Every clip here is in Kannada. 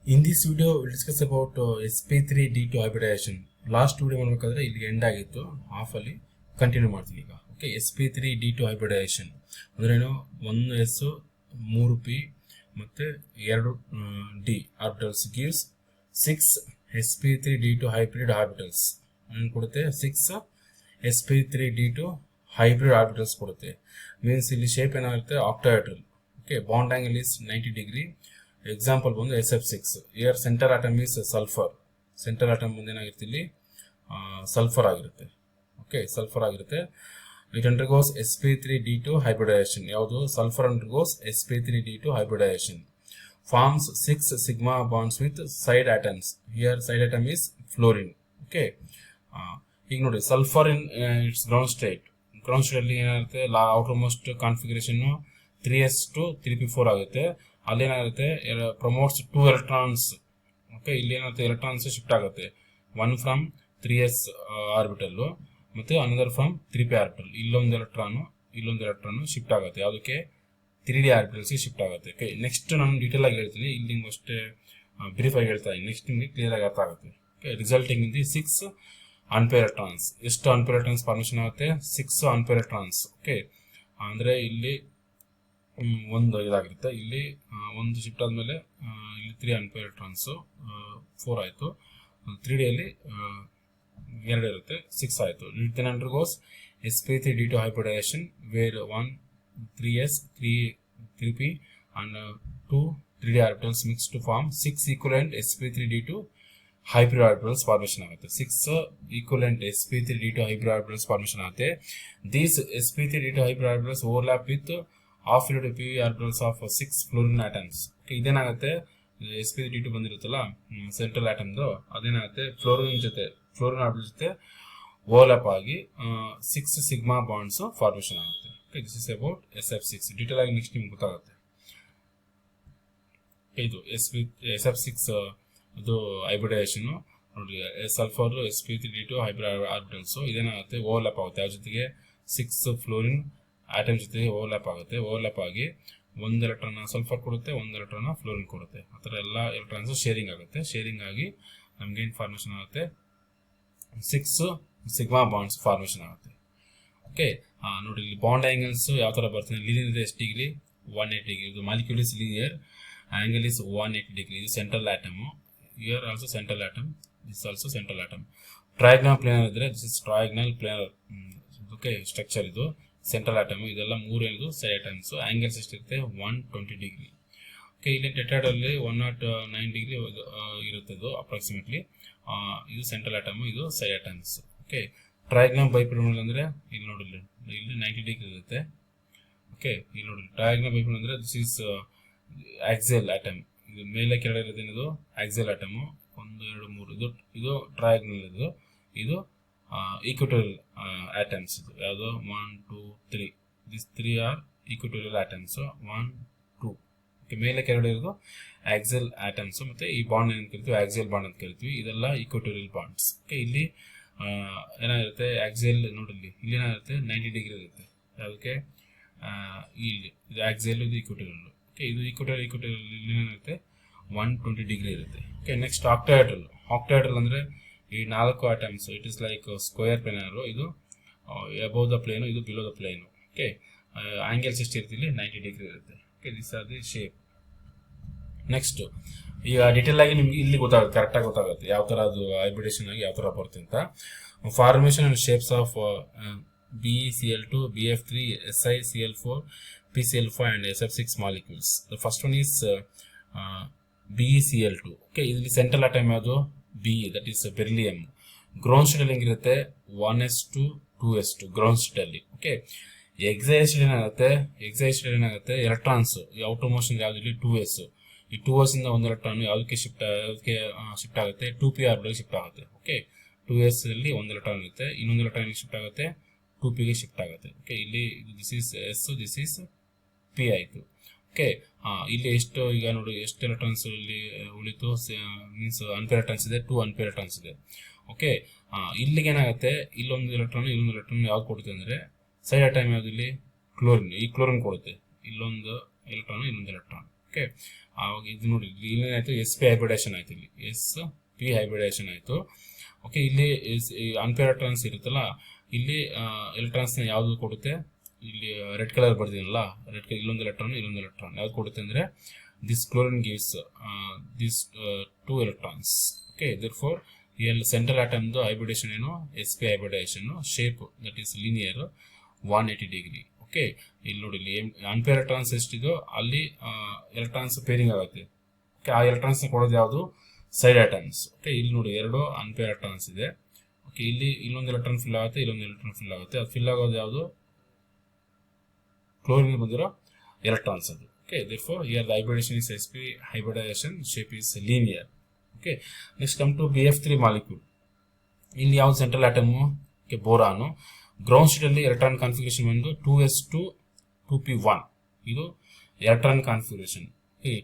In this video, we'll discuss about sp3d2 hybridization. Last video ಮಾಡಬೇಕಾದ್ರೆ ಇಲ್ಲಿ ಎಂಡ್ ಆಗಿತ್ತು, ಹಾಫ್ ಅಲ್ಲಿ ಕಂಟಿನ್ಯೂ ಮಾಡ್ತೀನಿ ಈಗ. ಓಕೆ, sp3d2 hybridization ಅಂದ್ರೇನು, 1s 3p ಮತ್ತೆ 2d orbitals gives 6 sp3d2 hybrid orbitals ಕೊಡುತ್ತೆ. 6 sp3d2 hybrid orbitals ಕೊಡುತ್ತೆ. ಮೀನ್ಸ್ ಇಲ್ಲಿ ಶೇಪ್ ಏನಾಗುತ್ತೆ, octahedral. Okay, bond angle is 90 degree. Example ಬಂದು SF6. Year centre atom is sulphur. Centre atom ಬಂದು ಏನಾಗಿರುತ್ತೆ ಇಲ್ಲಿ ಸಲ್ಫರ್ ಆಗಿರುತ್ತೆ. ಓಕೆ, ಸಲ್ಫರ್ ಆಗಿರುತ್ತೆ. It undergoes sp3d2 hybridization. ಯಾವುದು? Sulphur undergoes sp3d2 hybridization. Forms 6 sigma bonds with side atoms. Here side atom is fluorine. Okay. ಈಗ ನೋಡಿ, sulphur in its ground state. Ground state ಅಲ್ಲಿ ಏನಾಗುತ್ತೆ, outer most configuration 3s to 3p4 ಆಗುತ್ತೆ. ಅಲ್ಲೇನಾಗುತ್ತೆ, ಪ್ರಮೋಟ್ಸ್ 2 ಎಲೆಕ್ಟ್ರಾನ್ಸ್. ಓಕೆ, ಇಲ್ಲಿ ಏನಾಗುತ್ತೆ, ಎಲೆಕ್ಟ್ರಾನ್ಸ್ ಶಿಫ್ಟ್ ಆಗುತ್ತೆ. ಒನ್ ಫ್ರಮ್ 3s ಆರ್ಬಿಟಲ್ ಮತ್ತೆ ಅನದರ್ ಫ್ರಮ್ 3p ಆರ್ಬಿಟಲ್. ಇಲ್ಲೊಂದು ಎಲೆಕ್ಟ್ರಾನ್ ಶಿಫ್ಟ್ ಆಗುತ್ತೆ. ಯಾವುದಕ್ಕೆ? 3d ಆರ್ಬಿಟಲ್ಸ್ಗೆ ಶಿಫ್ಟ್ ಆಗುತ್ತೆ. ಓಕೆ, ನೆಕ್ಸ್ಟ್ ನಾನು ಡೀಟೇಲ್ ಆಗಿ ಹೇಳ್ತೀನಿ. ಇಲ್ಲಿ ನಿಮ್ಗೆ ಅಷ್ಟೇ ಬ್ರೀಫ್ ಆಗಿ ಹೇಳ್ತಾ ಇದ್ದೀನಿ. ನೆಕ್ಸ್ಟ್ ನಿಮಗೆ ಕ್ಲಿಯರ್ ಆಗಿ ಅರ್ಥ ಆಗುತ್ತೆ. Okay, resulting in the 6 unpair electrons. ಎಷ್ಟು ಅನ್ಪೇರ್ ಎಲೆಕ್ಟ್ರಾನ್ಸ್ ಫಾರ್ಮೇಷನ್ ಆಗುತ್ತೆ? 6 ಅನ್ಪೇರ್ ಎಲೆಕ್ಟ್ರಾನ್ಸ್. ಓಕೆ, ಅಂದರೆ ಇಲ್ಲಿ ಒಂದು ಇದಾಗಿರುತ್ತೆ. ಇಲ್ಲಿ ಒಂದು ಶಿಫ್ಟ್ ಆದಮೇಲೆ ಇಲ್ಲಿ 3 ಅನ್ಪೇರ್ ಎಲೆಕ್ಟ್ರಾನ್ಸ್ 4 ಆಯಿತು. 3D ಅಲ್ಲಿ 2 ಇರುತ್ತೆ, 6 ಆಯಿತು. then undergoes sp3d2 hybridization where 1 3s 3p and 2 3d orbitals mix to form 6 equivalent sp3d2 hybrid orbitals formation ಆಗುತ್ತೆ. 6 equivalent sp3d2 hybrid orbitals formation ಆಗುತ್ತೆ. These sp3d2 hybrid orbitals overlap with half filled p orbitals of 6 fluorine atoms. ಇದೇನಾಗುತ್ತೆ, sp3d2 ಬಂದಿರುತ್ತಲ್ಲ ಸೆಂಟ್ರಲ್ ಆಟಮ್ದು, ಅದೇನಾಗುತ್ತೆ ಫ್ಲೋರಿನ್ ಆರ್ಬಿಟಲ್ ಜೊತೆ ಓವರ್ಲ್ಯಾಪ್ ಆಗಿ 6 ಸಿಗ್ಮಾ ಬಾಂಡ್ಸ್ ಫಾರ್ಮೇಷನ್ ಆಗುತ್ತೆ. This is about SF6. Detail ಆಗಿ ನೆಕ್ಸ್ಟ್ ನಿಮ್ಗೆ ಗೊತ್ತಾಗುತ್ತೆ. ಇದು SF6 ಅದು ಹೈಬ್ರಿಡೈಸೇಷನ್ ನೋಡಿ. ಸಲ್ಫರ್ sp3d2 ಹೈಬ್ರಿಡ್ ಆರ್ಬಿಟಲ್ಸ್ ಇದೇನಾಗುತ್ತೆ, ಓವರ್ಲ್ಯಾಪ್ ಆಗುತ್ತೆ. ಅದ್ರ ಜೊತೆಗೆ 6 ಫ್ಲೋರಿನ್ ಆಟಮ್ ಜೊತೆಗೆ ಓವರ್ಲ್ಯಾಪ್ ಆಗುತ್ತೆ. ಓವರ್ಲ್ಯಾಪ್ ಆಗಿ ಒಂದು ಎಲೆಕ್ಟ್ರಾನ್ ಸಲ್ಫರ್ ಕೊಡುತ್ತೆ, ಒಂದು ಎಲೆಕ್ಟ್ರಾನ್ ಫ್ಲೋರಿನ್ ಕೊಡುತ್ತೆ. ಆ ಥರ ಎಲ್ಲ ಎಲೆಕ್ಟ್ರಾನ್ಸ್ ಶೇರಿಂಗ್ ಆಗುತ್ತೆ. ಶೇರಿಂಗ್ ಆಗಿ ನಮ್ಗೇನು ಫಾರ್ಮೇಷನ್ ಆಗುತ್ತೆ, 6 ಸಿಗ್ಮಾ ಬಾಂಡ್ಸ್ ಫಾರ್ಮೇಷನ್ ಆಗುತ್ತೆ. ಓಕೆ, ನೋಡಿ ಇಲ್ಲಿ ಬಾಂಡ್ ಆಂಗಲ್ಸ್ ಯಾವ ಥರ ಬರ್ತದೆ. ಲೀನಿಯರ್ ಇದೆ ಎಷ್ಟು ಡಿಗ್ರಿ? 180 ಡಿಗ್ರಿ. ಇದು molecule is linear, angle is 180 degree. ಇದು central atom. Here also central atom, this also central atom. Trigonal planar ಇದ್ರೆ this is trigonal planar. Okay, structure ಇದು ಸೆಂಟ್ರಲ್ ಆಟಮ್. ಇದೆಲ್ಲ 3 ಏನದು ಸೈಡ್ ಆಟಮ್ಸ್. ಆಂಗಲ್ಸ್ ಎಷ್ಟಿರುತ್ತೆ? 120 ಡಿಗ್ರಿ. ಓಕೆ, ಇಲ್ಲಿ ಟೆಟ್ರಾಡಲ್ಲಿ 109 ಡಿಗ್ರಿ ಇರುತ್ತೆ ಇದು ಅಪ್ರಾಕ್ಸಿಮೇಟ್ಲಿ. ಇದು ಸೆಂಟ್ರಲ್ ಆಟಮ್, ಇದು ಸೈಡ್ ಆಟಮ್ಸ್. ಓಕೆ, ಟ್ರಯಾಗ್ನಲ್ ಬೈಪಿರಮಿಡ್ ಅಂದ್ರೆ ಇಲ್ಲಿ ನೋಡಿ, ಇಲ್ಲಿ 90 ಡಿಗ್ರಿ ಇರುತ್ತೆ. ಓಕೆ, ಇಲ್ಲಿ ನೋಡಿ ಟ್ರಯಾಗ್ನಲ್ ಬೈಪಿರಮಿಡ್ ಅಂದ್ರೆ ದಿಸ್ ಇಸ್ ಆಕ್ಸಿಯಲ್ ಆಟಮ್. ಇದು ಮೇಲೆ ಕೆಳಗೆ ಇರೋದೇನಿದು ಆಕ್ಸಿಯಲ್ ಆಟಮ್. 1 2 3 ಇದು ಟ್ರಯಾಗ್ನಲ್. ಇದು ಈಕ್ವಟೋರಿಯಲ್ ಆಟಮ್ಸ್. ಇದು ಯಾವುದು? 1 2 3. This 3 are equatorial atoms. 1 2. Okay, ಮೇಲೆ ಕೆಳಗಡೆ ಇರೋದು ಆಕ್ಸಿಯಲ್ ಆಟಮ್ಸ್. ಮತ್ತೆ ಈ ಬಾಂಡ್ ಏನು ಕರಿತೀವಿ, ಆಕ್ಸಿಯಲ್ ಬಾಂಡ್ ಅಂತ ಕರಿತೀವಿ. ಇದೆಲ್ಲ ಈಕ್ವಟೋರಿಯಲ್ ಬಾಂಡ್ಸ್. ಓಕೆ, ಇಲ್ಲಿ ಏನಾಗಿರುತ್ತೆ, ಆಕ್ಸಿಯಲ್ ನೋಡಿ, ಇಲ್ಲಿ ಏನಾಗಿರುತ್ತೆ 90 ಡಿಗ್ರಿ ಇರುತ್ತೆ. ಅದಕ್ಕೆ ಇಲ್ಲಿ ಇದು ಆಕ್ಸಿಯಲ್, ಇದು ಈಕ್ವಟೋರಿಯಲ್. ಓಕೆ, ಇದು ಈಕ್ವಟೋರಿಯಲ್ ಇಲ್ಲಿ ಏನಾಗುತ್ತೆ 120 ಡಿಗ್ರಿ ಇರುತ್ತೆ. Okay, next octahedral. ಆಕ್ಟಾಹೆಡ್ರಲ್ ಅಂದರೆ ಈ 4 atoms. It is like square planar. ಇದು ಅಬೌವ್ ದ ಪ್ಲೇನು, ಇದು below the plane. Okay, angles ಎಷ್ಟಿರುತ್ತೆ ಇಲ್ಲಿ? 90 ಡಿಗ್ರಿ ಇರುತ್ತೆ. Okay, this are the shape. Next ಈಗ ಡೀಟೇಲ್ ಆಗಿ ನಿಮ್ಗೆ ಇಲ್ಲಿ ಗೊತ್ತಾಗುತ್ತೆ, ಕರೆಕ್ಟಾಗಿ ಗೊತ್ತಾಗುತ್ತೆ ಯಾವ ಥರ ಅದು ಹೈಬ್ರಿಡೇಷನ್ ಆಗಿ ಯಾವ ಥರ ಬರುತ್ತೆ ಅಂತ. Formation and shapes of BeCl2, BF3, SiCl4, PCl4 and SF6 molecules. The first one is BeCl2. Okay, ಇಲ್ಲಿ ಸೆಂಟ್ರಲ್ ಆಟಮ್ ಯಾವುದು? B, that is beryllium. Ground state ಅಲ್ಲಿ ಹೆಂಗಿರುತ್ತೆ? 1s2 2s2 ಗ್ರೌಂಡ್ ಸ್ಟೇಟ್ ಅಲ್ಲಿ. ಓಕೆ, ಎಕ್ಸೈಟೆಡ್ ಏನಾಗುತ್ತೆ, ಎಲೆಕ್ಟ್ರಾನ್ಸ್ ಔಟರ್ ಮೋಷನ್ ಯಾವ್ದು? 2s. ಈ 2s ಇಂದ ಒಂದು ಎಲೆಕ್ಟ್ರಾನ್ ಯಾವುದಕ್ಕೆ ಶಿಫ್ಟ್ ಆಗುತ್ತೆ? 2p ಆರ್ಬಿಟಲ್ ಶಿಫ್ಟ್ ಆಗುತ್ತೆ. ಓಕೆ, 2s ಅಲ್ಲಿ ಒಂದು ಎಲೆಕ್ಟ್ರಾನ್ ಇರುತ್ತೆ, ಇನ್ನೊಂದು ಎಲೆಕ್ಟ್ರಾನ್ ಶಿಫ್ಟ್ ಆಗುತ್ತೆ, 2p ಗೆ ಶಿಫ್ಟ್ ಆಗುತ್ತೆ. ಓಕೆ, ಇಲ್ಲಿ this is s, this is p ಆಯಿತು. ಓಕೆ, ಇಲ್ಲಿ ಎಷ್ಟು ಈಗ ನೋಡಿ, ಎಷ್ಟು ಎಲೆಕ್ಟ್ರಾನ್ಸ್ ಇಲ್ಲಿ ಉಳಿತು? ಮೀನ್ಸ್ ಅನ್ಪೇರ್ ಎಲೆಕ್ಟ್ರಾನ್ಸ್ ಇದೆ, 2 ಅನ್ಪೇರ್ ಎಲೆಕ್ಟ್ರಾನ್ಸ್ ಇದೆ. ಓಕೆ, ಇಲ್ಲಿಗೆ ಏನಾಗುತ್ತೆ, ಇಲ್ಲೊಂದು ಎಲೆಕ್ಟ್ರಾನ್ ಇನ್ನೊಂದು ಎಲೆಕ್ಟ್ರಾನ್ ಯಾವ್ದು ಕೊಡುತ್ತೆ ಅಂದರೆ ಸೈಡ್ ಆಟಮ್ ಯಾವ್ದು? ಇಲ್ಲಿ ಕ್ಲೋರಿನ್. ಈ ಕ್ಲೋರಿನ್ ಕೊಡುತ್ತೆ. ಇಲ್ಲೊಂದು ಎಲೆಕ್ಟ್ರಾನ್, ಇನ್ನೊಂದು ಎಲೆಕ್ಟ್ರಾನ್. ಓಕೆ. ಆವಾಗ ಇದು ನೋಡಿ ಇಲ್ಲಿ ಏನಾಯ್ತು, ಎಸ್ ಪಿ ಹೈಬ್ರಿಡೇಷನ್ ಆಯ್ತು, ಇಲ್ಲಿ ಎಸ್ ಪಿ ಹೈಬ್ರಿಡೇಷನ್ ಆಯ್ತು. ಓಕೆ, ಇಲ್ಲಿ ಅನ್ಪೇರ್ ಎಲೆಕ್ಟ್ರಾನ್ಸ್ ಇರುತ್ತಲ್ಲ, ಇಲ್ಲಿ ಎಲೆಕ್ಟ್ರಾನ್ಸ್ನ ಯಾವುದು ಕೊಡುತ್ತೆ, ಇಲ್ಲಿ ರೆಡ್ ಕಲರ್ ಬರ್ದಿನಲ್ಲ, ರೆಡ್ ಕಲರ್ ಇಲ್ಲೊಂದು ಎಲೆಕ್ಟ್ರಾನ್ ಯಾವ್ದು ಕೊಡುತ್ತೆ ಅಂದರೆ this chlorine gives this 2 electrons. Okay, therefore ಇಲ್ಲಿ ಸೆಂಟ್ರಲ್ ಆಟಮ್ದು ಹೈಬ್ರಿಡೇಷನ್ ಏನು, S P hybridization, shape that is linear 180 degree. Okay, ಇಲ್ಲಿ ನೋಡಿ, ಇಲ್ಲಿ ಅನ್ಪೇರ್ ಎಲೆಕ್ಟ್ರಾನ್ಸ್ ಎಷ್ಟಿದೋ ಅಲ್ಲಿ ಎಲೆಕ್ಟ್ರಾನ್ಸ್ ಪೇರಿಂಗ್ ಆಗುತ್ತೆ. ಓಕೆ, ಆ ಎಲೆಕ್ಟ್ರಾನ್ಸ್ ಕೊಡೋದು ಯಾವುದು, ಸೈಡ್ ಆಟಮ್ಸ್. ಓಕೆ, ಇಲ್ಲಿ ನೋಡಿ 2 ಅನ್ಪೇರ್ ಎಲೆಕ್ಟ್ರಾನ್ಸ್ ಇದೆ. ಓಕೆ, ಇಲ್ಲಿ ಇಲ್ಲೊಂದು ಎಲೆಕ್ಟ್ರಾನ್ ಫಿಲ್ ಆಗುತ್ತೆ, ಇಲ್ಲೊಂದು ಎಲೆಕ್ಟ್ರಾನ್ ಫಿಲ್ ಆಗುತ್ತೆ. ಅದು ಫಿಲ್ ಆಗೋದು ಯಾವುದು, ಕ್ಲೋರಿನ್ ಬಂದಿರೋ ಎಲೆಕ್ಟ್ರಾನ್ಸ್ ಅದು. Okay, therefore here the hybridization is sp hybridization, shape is linear. Okay, next come to BF3 molecule. ಇಲ್ಲಿ ಯಾವ್ದು central atom, boron. Ground state ಅಲ್ಲಿ ಎಲೆಕ್ಟ್ರಾನ್ ಕಾನ್ಫಿಗರೇಷನ್ ಬಂದು 2s2 2p1. ಇದು ಎಲೆಕ್ಟ್ರಾನ್ ಕಾನ್ಫಿಗರೇಷನ್.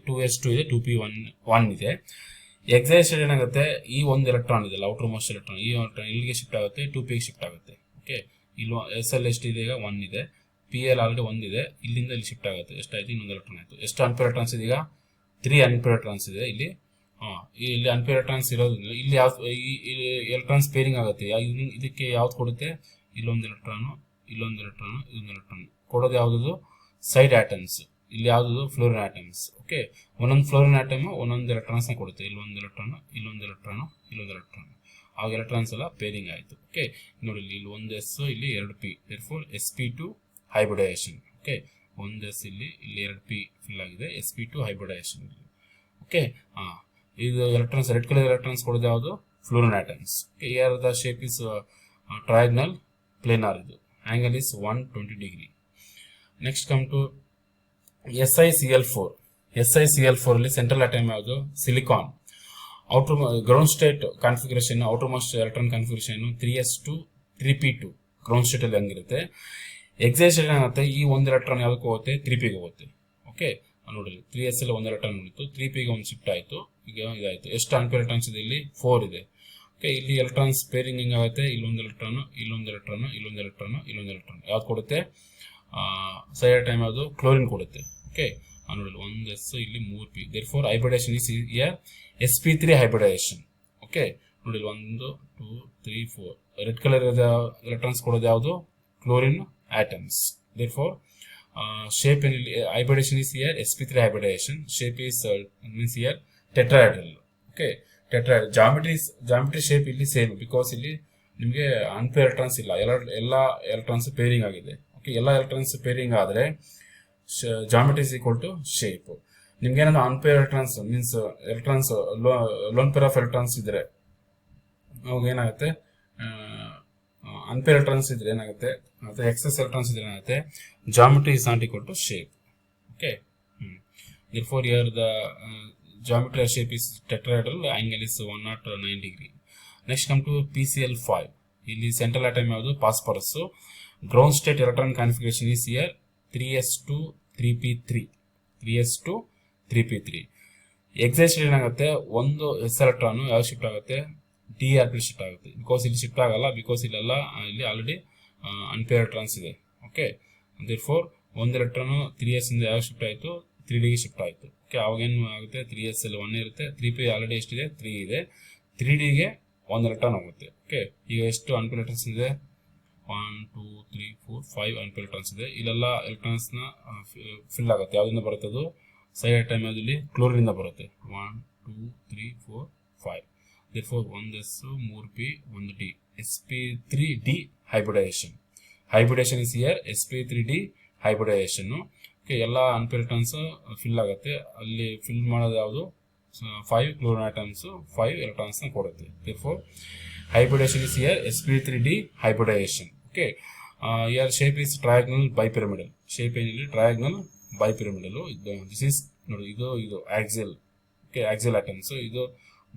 2s2 ಇದೆ, 2p1 ಇದೆ. ಎಕ್ಸೈಟೆಡ್ ಏನಾಗುತ್ತೆ, ಈ ಒಂದು ಎಲೆಕ್ಟ್ರಾನ್ ಇದೆ, ಔಟರ್ ಮೋಸ್ಟ್ ಎಲೆಕ್ಟ್ರಾನ್, ಈ ಎಲೆಕ್ಟ್ರಾನ್ ಇಲ್ಲಿಗೆ ಶಿಫ್ಟ್ ಆಗುತ್ತೆ, 2p ಶಿಫ್ಟ್ ಆಗುತ್ತೆ. ಓಕೆ, ಇಲ್ಲಿ SL ಎಷ್ಟಿದೆ, ಈಗ 1 ಇದೆ, PL ಆಲ್ರೆಡಿ 1 ಇದೆ, ಇಲ್ಲಿಂದ ಇಲ್ಲಿ ಶಿಫ್ಟ್ ಆಗುತ್ತೆ. ಎಷ್ಟಾಯ್ತು, ಇನ್ನೊಂದು ಎಲೆಕ್ಟ್ರಾನ್ ಆಯ್ತು. ಎಷ್ಟು ಅನ್ಪೇರ್ ಎಲೆಕ್ಟ್ರಾನ್ಸ್ ಇದೆ, ಈಗ 3 ಅನ್ಪೇರ್ ಎಲೆಕ್ಟ್ರಾನ್ಸ್ ಇದೆ ಇಲ್ಲಿ. ಇಲ್ಲಿ ಅನ್ಪೇರ್ ಎಲೆಕ್ಟ್ರಾನ್ಸ್ ಇರೋದ್ರಿಂದ ಇಲ್ಲಿ ಯಾವ್ದು ಎಲೆಕ್ಟ್ರಾನ್ಸ್ ಪೇರಿಂಗ್ ಆಗುತ್ತೆ. ಇದಕ್ಕೆ ಯಾವ್ದು ಕೊಡುತ್ತೆ, ಇಲ್ಲೊಂದು ಎಲೆಕ್ಟ್ರಾನು, ಇಲ್ಲೊಂದು ಎಲೆಕ್ಟ್ರಾನು, ಇದೊಂದು ಎಲೆಕ್ಟ್ರಾನ್ ಕೊಡೋದು ಯಾವ್ದು, ಸೈಡ್ ಆಟಮ್ಸ್. ಇಲ್ಲಿ ಯಾವ್ದು, ಫ್ಲೋರಿನ್ ಆಟಮ್ಸ್. ಓಕೆ, ಒಂದೊಂದು ಫ್ಲೋರಿನ್ ಆಟಮ್ ಒಂದೊಂದು ಎಲೆಕ್ಟ್ರಾನ್ಸ್ ನ ಕೊಡುತ್ತೆ. ಇಲ್ಲೊಂದು ಎಲೆಕ್ಟ್ರಾನು, ಇಲ್ಲೊಂದು ಎಲೆಕ್ಟ್ರಾನು, ಇಲ್ಲೊಂದು ಎಲೆಕ್ಟ್ರಾನ್. ಆಗ ಎಲೆಕ್ಟ್ರಾನ್ಸ್ ಎಲ್ಲ ಪೇರಿಂಗ್ ಆಯ್ತು. ಓಕೆ, ನೋಡಿ ಇಲ್ಲಿ 1 S, ಇಲ್ಲಿ 2 P, therefore sp2 hybridisation. Okay, 1 S, ಇಲ್ಲಿ 2 P ಫಿಲ್ ಆಗಿದೆ, sp2 ಹೈಬ್ರಿಡೈಸೇಷನ್. ಓಕೆ, ಇದು ಎಲೆಕ್ಟ್ರಾನ್ಸ್, ರೆಡ್ ಕಲರ್ ಎಲೆಕ್ಟ್ರಾನ್ಸ್ ಕೊಡೋದು ಯಾವುದು, fluorine atoms. Okay, here the shape is triangle planar, ಇದು angle is 120 degree. Next come to SiCl4. SiCl4 ಅಲ್ಲಿ ಸೆಂಟ್ರಲ್ ಆಟಮ್ ಯಾವುದು, silicon. Outer ground state configuration, outermost electron configuration 3s2 3p2. Ground state ಅಲ್ಲಿ ಹಂಗಿರುತ್ತೆ. ಎಕ್ಸೈಟೆಡ್ ಏನಾಗುತ್ತೆ, ಈ ಒಂದು ಎಲೆಕ್ಟ್ರಾನ್ ಯಾವ್ದಕ್ಕೆ ಹೋಗುತ್ತೆ, 3p ಗೆ ಹೋಗುತ್ತೆ. ಓಕೆ, ನೋಡಿ 3s ಅಲ್ಲಿ 1 ಎಲೆಕ್ಟ್ರಾನ್ ಉಳಿತು, 3p ಗೆ ಒಂದು ಶಿಫ್ಟ್ ಆಯಿತು. ಈಗ ಇದಾಯಿತು. ಎಷ್ಟು ಅನ್ಪೇರ್ ಎಲೆಕ್ಟ್ರಾನ್ಸ್ ಇದೆ, ಇಲ್ಲಿ 4 ಇದೆ. ಓಕೆ, ಇಲ್ಲಿ ಎಲೆಕ್ಟ್ರಾನ್ಸ್ ಪೇರಿಂಗ್ ಹೆಂಗಾಗುತ್ತೆ, ಇಲ್ಲೊಂದು ಎಲೆಕ್ಟ್ರಾನು, ಇಲ್ಲೊಂದು ಎಲೆಕ್ಟ್ರಾನು, ಇಲ್ಲೊಂದು ಎಲೆಕ್ಟ್ರಾನು, ಇಲ್ಲೊಂದು ಎಲೆಕ್ಟ್ರಾನ್. ಯಾವ್ದು ಕೊಡುತ್ತೆ, ಸೈಡ್ ಟೈಮ್ ಯಾವುದು, ಕ್ಲೋರಿನ್ ಕೊಡುತ್ತೆ. ಓಕೆ, ನೋಡಿ 1 S, ಇಲ್ಲಿ 3 P. therefore hybridization is here sp3 hybridization. Okay, ನೋಡಿ 1 2 3 4 ರೆಡ್ ಕಲರ್ ಎಲೆಕ್ಟ್ರಾನ್ಸ್ ಕೊಡೋದು ಯಾವುದು, chlorine atoms. therefore shape in hybridization is here sp3 hybridization. Shape is means here tetrahedral. Okay, tetrahedral. geometry shape ಇಲ್ಲಿ ಸೇಮ್, ಬಿಕಾಸ್ ಇಲ್ಲಿ ನಿಮಗೆ ಅನ್ಪೇರ್ ಎಲೆಕ್ಟ್ರಾನ್ಸ್ ಇಲ್ಲ, ಎಲ್ಲ ಎಲೆಕ್ಟ್ರಾನ್ಸ್ ಪೇರಿಂಗ್ ಆಗಿದೆ. ಓಕೆ, ಎಲ್ಲ ಎಲೆಕ್ಟ್ರಾನ್ಸ್ ಪೇರಿಂಗ್ ಆದರೆ geometry is equal to shape. ನಿಮ್ಗೆ ಏನಾದ್ರು unpair electrons means electrons lone pair of electrons ಇದ್ರೆ ಅವಾಗ ಏನಾಗುತ್ತೆ, ಅನ್ಪೇರ್ ಎಲೆಕ್ಟ್ರಾನ್ಸ್ ಇದ್ರೆ ಏನಾಗುತ್ತೆ, ಮತ್ತೆ ಎಕ್ಸೆಸ್ ಎಲೆಕ್ಟ್ರಾನ್ಸ್ ಇದ್ರೆ ಏನಾಗುತ್ತೆ, geometry is not equal to shape. Okay, therefore here the geometry of shape is tetrahedral, angle is 109 degree. Next come to PCl5. ಇಲ್ಲಿ ಸೆಂಟ್ರಲ್ ಆಟಮ್ ಯಾವುದು, phosphorus. Ground state electron configuration is here 3s2 3p3. 3s2 3p3. Excited ಏನಾಗುತ್ತೆ, ಒಂದು ಎಸ್ ಎಲೆಕ್ಟ್ರಾನ್ ಯಾವ ಶಿಫ್ಟ್ ಆಗುತ್ತೆ, ಡಿ ಆರ್ಬಿಟಲ್ ಶಿಫ್ಟ್ ಆಗುತ್ತೆ. ಬಿಕಾಸ್ ಇಲ್ಲಿ ಶಿಫ್ಟ್ ಆಗಲ್ಲ, ಬಿಕಾಸ್ ಇಲ್ಲೆಲ್ಲ ಇಲ್ಲಿ ಆಲ್ರೆಡಿ ಅನ್ಪೇರ್ ಎಲೆಕ್ಟ್ರಾನ್ಸ್ ಇದೆ. ಓಕೆ, therefore ಒಂದು ಎಲೆಕ್ಟ್ರಾನ್ 3s ಇಂದ ಯಾವ ಶಿಫ್ಟ್ ಆಯಿತು, 3d ಗೆ ಶಿಫ್ಟ್ ಆಯಿತು. ಓಕೆ, ಅವಾಗ ಏನು ಆಗುತ್ತೆ, 3s ಅಲ್ಲಿ 1 ಇರುತ್ತೆ, 3p ಆಲ್ರೆಡಿ ಎಷ್ಟಿದೆ, 3 ಇದೆ, 3d ಗೆ 1 ಎಲೆಕ್ಟ್ರಾನ್ ಹೋಗುತ್ತೆ. ಓಕೆ, ಈಗ ಎಷ್ಟು ಅನ್ಪೇರ್ ಎಲೆಕ್ಟ್ರಾನ್ಸ್ ಇದೆ, 1 2 3 4 5 ಅನ್ಪೇರ್ ಎಲೆಕ್ಟ್ರಾನ್ಸ್ ಇದೆ. ಇಲ್ಲೆಲ್ಲ ಎಲೆಕ್ಟ್ರಾನ್ಸ್ ನ ಫಿಲ್ ಆಗುತ್ತೆ. ಯಾವ್ದಿಂದ ಬರುತ್ತೆ ಅದು, ಸೈಡ್ ಟೈಮ್ ಯಾವ್ದು, ಕ್ಲೋರಿನ್ ಇಂದ ಬರುತ್ತೆ. 1 2 3 4 5. therefore 1 S 3 P 1 D, sp3d hybridization. Hybridization is here sp3d hybridization. Okay, ಎಲ್ಲ ಅನ್ಪೇರ್ ಎಲೆಕ್ಟ್ರಾನ್ಸ್ ಫಿಲ್ ಆಗುತ್ತೆ. ಅಲ್ಲಿ ಫಿಲ್ ಮಾಡೋದು ಯಾವುದು, 5 ಕ್ಲೋರಿನ್ ಆಟಮ್ಸ್ 5 ಎಲೆಕ್ಟ್ರಾನ್ಸ್ ನ ಕೊಡುತ್ತೆ. therefore hybridization is here sp3d hybridization. Okay, here shape is triagonal bipyramidal. Shape ಏನಿಲ್ಲ, triagonal bipyramidal. This is ನೋಡಿ, ಇದು axial. Okay, axial atoms. ಇದು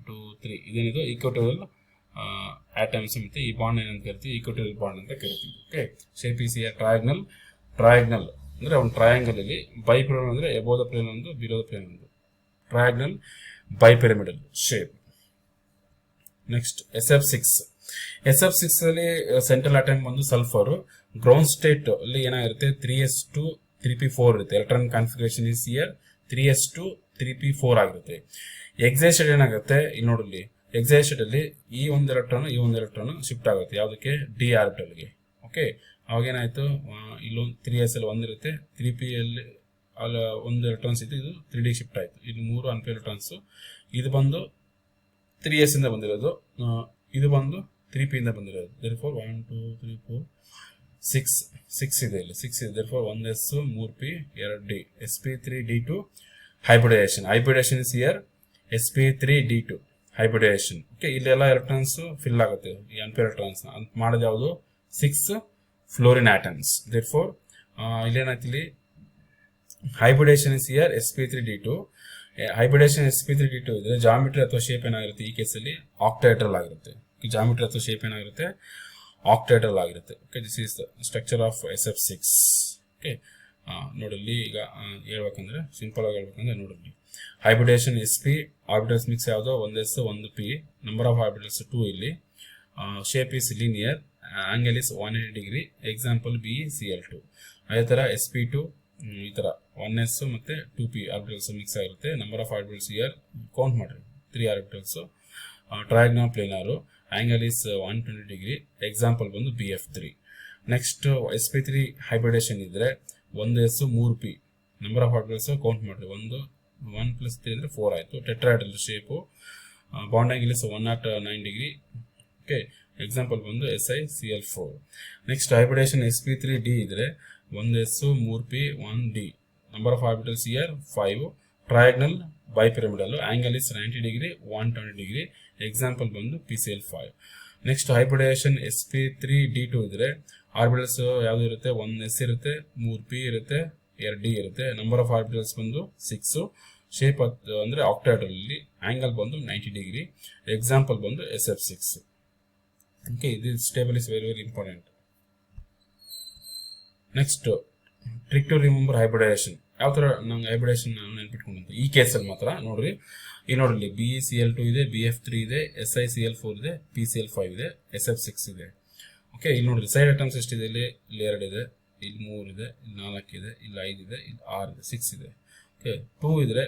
2 3 ಇದೇನಿದು ಈಕ್ವಟೋರಿಯಲ್ ಆಟಮ್ಸ್. ಮತ್ತೆ ಈ ಬಾಂಡ್ ಏನಂತ ಕರಿತೀವಿ, ಈಕ್ವಟೋರಿಯಲ್ ಬಾಂಡ್ ಅಂತ ಕರಿತೀವಿ. ಓಕೆ, ಶೇಪ್ ಇಸ್ ಹಿಯರ್ ಟ್ರಯಾಗ್ನಲ್ ಅಂದ್ರೆ ಒಂದು ಟ್ರಯಾಂಗಲ್ ಅಲ್ಲಿ, ಬೈಪಿರಮಿಡಲ್ ಅಂದ್ರೆ ಎಬೋ ದ ಪ್ಲೇನ್ ಒಂದು, ಬಿಲೋ ದ ಪ್ಲೇನ್ ಒಂದು. ಟ್ರಯಾಗ್ನಲ್ ಬೈಪಿರಮಿಡಲ್ ಶೇಪ್. ನೆಕ್ಸ್ಟ್ SF6 ಅಲ್ಲಿ ಸೆಂಟ್ರಲ್ ಆಟಮ್ ಒಂದು ಸಲ್ಫರ್. ಗ್ರೌಂಡ್ ಸ್ಟೇಟ್ ಅಲ್ಲಿ ಏನಾಗಿರುತ್ತೆ, 3s2 3p4 ಇರುತ್ತೆ. Electron configuration is here 3s2 3p4 ಆಗಿರುತ್ತೆ. ಎಕ್ಸೈಟೆಡ್ ಏನಾಗುತ್ತೆ ಇಲ್ಲಿ ನೋಡಲಿ, ಎಕ್ಸೈಟೆಡ್ ಅಲ್ಲಿ ಈ ಒಂದು ಎಲೆಕ್ಟ್ರಾನ್ ಶಿಫ್ಟ್ ಆಗುತ್ತೆ ಯಾವುದಕ್ಕೆ, ಡಿ ಆರ್ಬಿಟಲ್ಗೆ. ಓಕೆ, ಅವಾಗ ಏನಾಯ್ತು, ಇಲ್ಲೊಂದು 3s ಅಲ್ಲಿ ಒಂದಿರುತ್ತೆ, 3p ಅಲ್ಲಿ ಅಲ್ಲಿ ಒಂದು ಎಲೆಕ್ಟ್ರಾನ್ಸ್ ಇತ್ತು, ಇದು 3d ಶಿಫ್ಟ್ ಆಯಿತು. ಇಲ್ಲಿ 3 ಅನ್ಪೇರ್ ಎಲೆಕ್ಟ್ರಾನ್ಸ್, ಇದು ಬಂದು 3s ಇಂದ ಬಂದಿರೋದು, ಇದು ಬಂದು 3p ಇಂದ ಬಂದಿರೋದು. therefore 1 2 3 4 6 ಇದೆ, ಇಲ್ಲಿ 6 ಇದೆ. therefore 1s 3p 2d, sp3d2 hybridization is here, sp3d2 hybridization. Okay, ಇಲ್ಲೆಲ್ಲ ಎಲೆಕ್ಟ್ರಾನ್ಸ್ ಫಿಲ್ ಆಗುತ್ತೆ, ಈ ಅನ್ಪೇರ್ ಎಲೆಕ್ಟ್ರಾನ್ಸ್ ಮಾಡೋದು ಯಾವುದು, 6 ಫ್ಲೋರಿನ್ ಆಟಮ್ಸ್. therefore ಇಲ್ಲೇನಾಯ್ತು, ಇಲ್ಲಿ hybridization is here, sp3d2. hybridization sp3d2 ಇದ್ರೆ ಜಾಮಿಟ್ರಿ ಅಥವಾ ಶೇಪ್ ಏನಾಗಿರುತ್ತೆ, ಈ ಕೇಸಲ್ಲಿ ಆಕ್ಟಾಹೆಡ್ರಲ್ ಆಗಿರುತ್ತೆ. ಜಾಮಿಟ್ರಿ ಅಥವಾ ಶೇಪ್ ಏನಾಗಿರುತ್ತೆ, ಆಕ್ಟಾಹೆಡ್ರಲ್ ಆಗಿರುತ್ತೆ. Okay, this is the structure of SF6. Okay, ನೋಡಲ್ಲಿ ಈಗ ಹೇಳ್ಬೇಕಂದ್ರೆ ಸಿಂಪಲ್ ಆಗಿ ಹೇಳ್ಬೇಕಂದ್ರೆ ನೋಡಲ್ಲಿ ಹೈಬ್ರಿಡೇಷನ್ sp ಆರ್ಬಿಟಲ್ಸ್ ಮಿಕ್ಸ್ ಯಾವುದು, 1s 1p, number of orbitals 2 ಇಲ್ಲಿ, shape is linear, angle is 180 degree, example BeCl2. ಅದೇ ಥರ sp2 ಈ ಥರ 1s ಮತ್ತು 2p ಆರ್ಬಿಟಲ್ಸ್ ಮಿಕ್ಸ್ ಆಗಿರುತ್ತೆ. Number of orbitals here count ಮಾಡಿರಿ, 3 orbitals, trigonal planar, angle is 120 degree, example ಬಂದು BF3. ನೆಕ್ಸ್ಟ್ sp3 ಹೈಬ್ರಿಡೇಷನ್ ಇದ್ರೆ 1s 3p, number of orbitals count ಮಾಡಿರಿ, 1 + 3 ಅಂದರೆ 4 ಆಯಿತು. Tetrahedral shape, bond angle is 109 degree. Okay, example ಬಂದು SiCl4. ನೆಕ್ಸ್ಟ್ ಹೈಬ್ರಿಡೇಷನ್ sp3d ಇದ್ರೆ 1s 3p 1d, number of orbitals here 5, trigonal bipyramidal, angle is 90 degree 120 degree, example ಬಂದು PCl5. ನೆಕ್ಸ್ಟ್ ಹೈಬ್ರಿಡೇಷನ್ sp3d2 ಇದ್ರೆ ಆರ್ಬಿಟಲ್ಸ್ ಯಾವುದು ಇರುತ್ತೆ, 1s ಇರುತ್ತೆ, 3p ಇರುತ್ತೆ, 2d ಇರುತ್ತೆ, ನಂಬರ್ ಆಫ್ ಆರ್ಬಿಟಲ್ಸ್ ಬಂದು 6, ಶೇಪ್ ಅಂದರೆ ಆಕ್ಟಾಹೆಡ್ರಲ್, ಇಲ್ಲಿ ಆಂಗಲ್ ಬಂದು 90 ಡಿಗ್ರಿ, ಎಕ್ಸಾಂಪಲ್ ಬಂದು SF6. Okay, this table is very very important. Next trick to remember hybridization. ಯಾವ ಥರ ನಂಗೆ ಹೈಬ್ರಿಡೈಸೇಷನ್ ನೆನ್ಪಿಟ್ಕೊಂಡಂತ ಈ ಕೇಸಲ್ಲಿ ಮಾತ್ರ ನೋಡ್ರಿ, ಈ ನೋಡ್ರಿ BeCl2 ಇದೆ, BF3 ಇದೆ, SiCl4 ಇದೆ, PCl5 ಇದೆ, SF6 ಇದೆ. ಓಕೆ, ಇಲ್ಲಿ ನೋಡ್ರಿ ಸೈಡ್ ಐಟಮ್ಸ್ ಎಷ್ಟಿದೆ, ಇಲ್ಲಿ 2 ಇದೆ, ಇಲ್ಲಿ 3 ಇದೆ, ಇಲ್ಲಿ 4 ಇದೆ, ಇಲ್ಲಿ 5 ಇದೆ, ಇಲ್ಲಿ 6 ಇದೆ, 6 ಇದೆ. ಓಕೆ, 2 ಇದ್ರೆ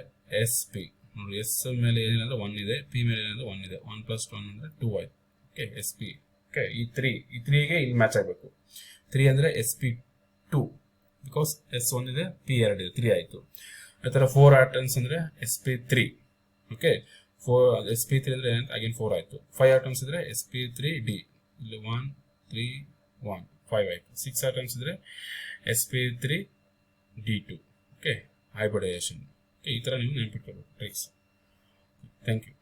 sp ನೋಡ್ರಿ, S ಮೇಲೆ ಏನಿಲ್ಲ 1 ಇದೆ, P ಮೇಲೆ ಏನಿಲ್ಲ 1 ಇದೆ, 1 + 1 ಅಂದರೆ 2 ಆಯ್ತು. Okay, sp. ಓಕೆ, ಈ 3ಗೆ ಇಲ್ಲಿ ಮ್ಯಾಚ್ ಆಗಬೇಕು. 3 ಅಂದರೆ sp2 ಬಿಕಾಸ್ S1 ಇದೆ, P2 ಇದೆ, 3 ಆಯಿತು. ಆ ಥರ 4 ಆಟಮ್ಸ್ ಅಂದರೆ sp3. ಓಕೆ, 4 sp3 ಅಂದರೆ ಅಗೇನ್ 4 ಆಯಿತು. 5 ಆಟಮ್ಸ್ ಇದ್ರೆ sp3d, ಇಲ್ಲಿ 1 3 1 5 ಆಯಿತು. 6 ಆಟಮ್ಸ್ ಇದ್ರೆ sp3d2. Okay, hybridisation. ಓಕೆ, ಈ ಥರ ನೀವು ನೆನ್ಪಿಟ್ಕೋಬೇಕು ಟ್ರಿಕ್ಸ್. Thank you.